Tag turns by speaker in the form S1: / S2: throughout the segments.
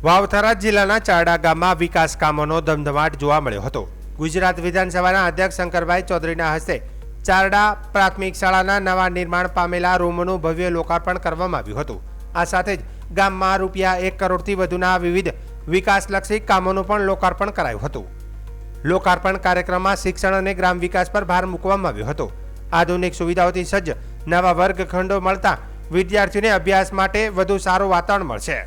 S1: વાવથરા જિલ્લાના ચારડા ગામમાં વિકાસ કામોનો ધમધમાટ જોવા મળ્યો હતો। ગુજરાત વિધાનસભાના અધ્યક્ષ શંકરભાઈ ચૌધરીના હસ્તે ચારડા પ્રાથમિક શાળાના નવા નિર્માણ પામેલા રૂમનું ભવ્ય લોકાર્પણ કરવામાં આવ્યું હતું। આ સાથે જ ગામમાં ₹1 કરોડથી વધુના વિવિધ વિકાસલક્ષી કામોનું પણ લોકાર્પણ કરાયું હતું। લોકાર્પણ કાર્યક્રમમાં શિક્ષણ અને ગ્રામ વિકાસ પર ભાર મૂકવામાં આવ્યો હતો। આધુનિક સુવિધાઓથી સજ્જ નવા વર્ગખંડો મળતા વિદ્યાર્થીઓને અભ્યાસ માટે વધુ સારું વાતાવરણ મળશે।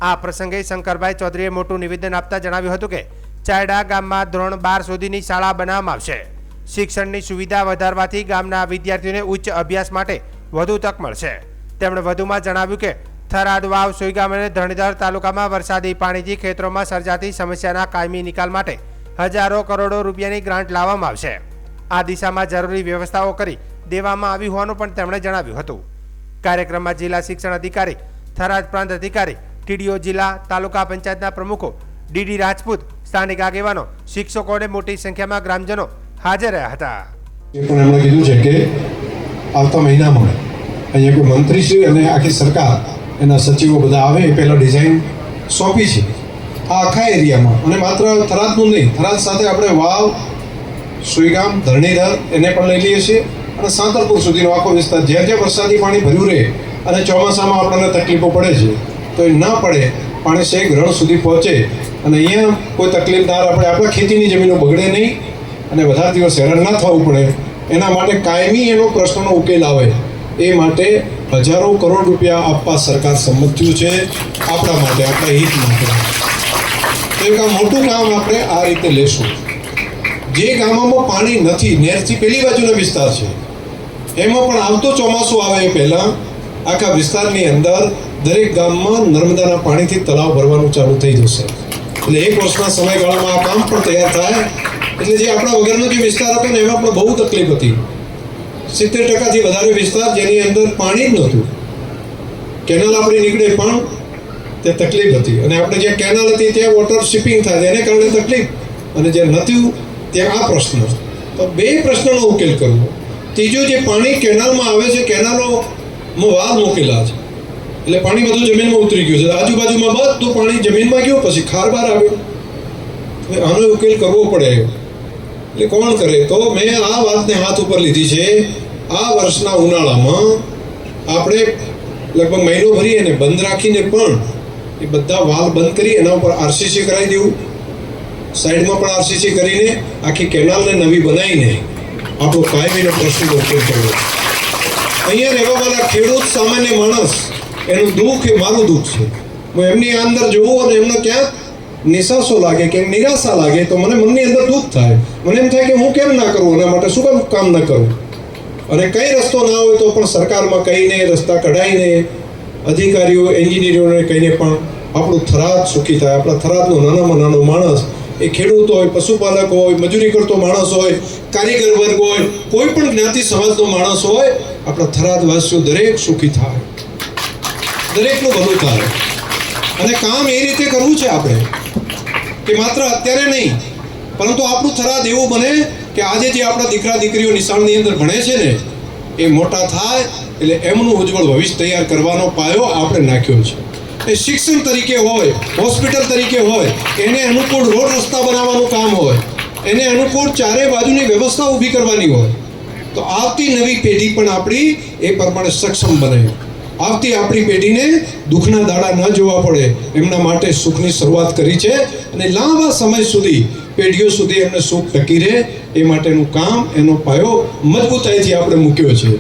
S1: આ પ્રસંગે શંકરભાઈ ચૌધરીએ મોટું નિવેદન આપતા જણાવ્યું હતું કે ચારડા ગામમાં ધોરણ 12 સુધીની શાળા બનાવવામાં આવશે। શિક્ષણની સુવિધા વધારવાથી ગામના વિદ્યાર્થીઓને ઉચ્ચ અભ્યાસ માટે વધુ તક મળશે। તેમણે વધુમાં જણાવ્યું કે થરાદ, વાવ, સોઈગામ અને ધરણીધર તાલુકામાં વરસાદી પાણીથી ખેતરોમાં સર્જાતી સમસ્યાના કાયમી નિકાલ માટે હજારો કરોડો રૂપિયાની ગ્રાન્ટ લાવવામાં આવશે। આ દિશામાં જરૂરી વ્યવસ્થાઓ કરી દેવામાં આવી હોવાનું પણ તેમણે જણાવ્યું હતું। કાર્યક્રમમાં જિલ્લા શિક્ષણ અધિકારી, થરાદ પ્રાંત અધિકારી, ટીડીઓ, જિલ્લા તાલુકા પંચાયતના પ્રમુખો, ડીડી રાજપૂત, સ્થાનિક આગેવાનો, શિક્ષકો અને મોટી સંખ્યામાં ગ્રામજનો હાજર રહ્યા હતા।
S2: એ પણ એમણે કીધું છે કે આવતા મહિનામાં અહીંયા કોઈ મંત્રીશ્રી અને આખી સરકાર એના સચિવો બધા આવે એ પહેલાં ડિઝાઇન સોંપી છે આ આખા એરિયામાં, અને માત્ર થરાદનું નહીં, થરાદ સાથે આપણે વાવ, સુઈગામ, ધરણીધર એને પણ લઈ લઈએ છીએ અને સાંતરપુર સુધીનો આખો વિસ્તાર જ્યાં જ્યાં વરસાદી પાણી ભર્યું રહે અને ચોમાસામાં આપણને તકલીફો પડે છે તો એ ના પડે, પાણી છેક રણ સુધી પહોંચે અને અહીંયા કોઈ તકલીફ ના આપણે આપણા ખેતીની જમીનો બગડે નહીં અને વધારે દિવસ હેરાન ના થવું પડે, એના માટે કાયમી એનો પ્રશ્નનો ઉકેલ આવે એ માટે હજારો કરોડ રૂપિયા આપવા સરકાર સંમત થયું છે આપણા માટે, આપણા હિત માટે। તો એક આ મોટું કામ આપણે આ રીતે લેશું। જે ગામોમાં પાણી નથી, નહેરથી પેલી બાજુનો વિસ્તાર છે, એમાં પણ આવતો ચોમાસું આવે એ પહેલાં આખા વિસ્તારની અંદર દરેક ગામમાં નર્મદાના પાણીથી તળાવ ભરવાનું ચાલુ થઈ જશે। એટલે 1 વર્ષના સમયગાળામાં આ કામ પણ તૈયાર થાય। એટલે જે આપણા વગરનો જે વિસ્તાર હતો ને એમાં પણ બહુ તકલીફ હતી। 70%થી વધારે વિસ્તાર જેની અંદર પાણી જ નહોતું, કેનાલ આપણી નીકળે પણ તે તકલીફ હતી, અને આપણે જ્યાં કેનાલ હતી ત્યાં વોટર શિપિંગ થાય એને કારણે તકલીફ, અને જ્યાં નહોતું ત્યાં આ પ્રશ્ન। તો 2 પ્રશ્નનો ઉકેલ કરવો। ત્રીજો, જે પાણી કેનાલમાં આવે છે, કેનાલોમાં વાલ મૂકેલા છે એટલે પાણી બધું જમીનમાં ઉતરી ગયું છે, આજુબાજુમાં બધું પાણી જમીનમાં ગયું, પછી ખાર બહાર આવ્યો। આનો ઉકેલ કરવો પડે, એટલે કોણ કરે? તો મેં આ વાતને હાથ ઉપર લીધી છે। આ વર્ષના ઉનાળામાં આપણે લગભગ મહિનો ભરી અને બંધ રાખીને પણ એ બધા વાલ બંધ કરી એના ઉપર આરસીસી કરાવી દેવું, સાઈડમાં પણ આરસીસી કરીને આખી કેનાલને નવી બનાવીને આપણો કાયમીનો પ્રશ્નનો ઉકેલ કરવો। અહીંયા રહેવાવાળા ખેડૂત, સામાન્ય માણસ, એનું દુઃખ એ મારું દુઃખ છે। હું એમની અંદર જોઉં અને એમને ક્યાંક નિસાસો લાગે, ક્યાંક નિરાશા લાગે તો મને મનની અંદર દુઃખ થાય। મને એમ થાય કે હું કેમ ના કરું, એના માટે શું કામ ના કરું, અને કઈ રસ્તો ના હોય તો પણ સરકારમાં કહીને રસ્તા કઢાઈને અધિકારીઓ, એન્જિનિયરોને કહીને પણ આપણું થરાદ સુખી થાય। આપણા થરાદનો નાનામાં નાનો માણસ, એ ખેડૂત હોય, પશુપાલક હોય, મજૂરી કરતો માણસ હોય, કારીગર વર્ગ હોય, કોઈ પણ જ્ઞાતિ સમાજનો માણસ હોય, આપણા થરાદવાસીઓ દરેક સુખી થાય, દરેકનું ભલું થાય। અને કામ એ રીતે કરવું છે આપણે કે માત્ર અત્યારે નહીં, પરંતુ આપણું થરાદ એવું બને કે આજે જે આપણા દીકરા દીકરીઓ નિશાળની અંદર ભણે છે ને એ મોટા થાય એટલે એમનું ઉજ્જવળ ભવિષ્ય તૈયાર કરવાનો પાયો આપણે નાખ્યો છે। એ શિક્ષણ તરીકે હોય, હોસ્પિટલ તરીકે હોય, એને અનુકૂળ રોડ રસ્તા બનાવવાનું કામ હોય, એને અનુકૂળ ચારે બાજુની વ્યવસ્થા ઊભી કરવાની હોય, તો આવતી નવી પેઢી પણ આપણી એ પ્રમાણે સક્ષમ બને। આવતી આપણી પેઢીને દુઃખના દાડા ન જોવા પડે એમના માટે સુખની શરૂઆત કરી છે, અને લાંબા સમય સુધી પેઢીઓ સુધી એમને સુખ ટકી રહે એ માટેનું કામ, એનો પાયો મજબૂતાઈથી આપણે મૂક્યો છે।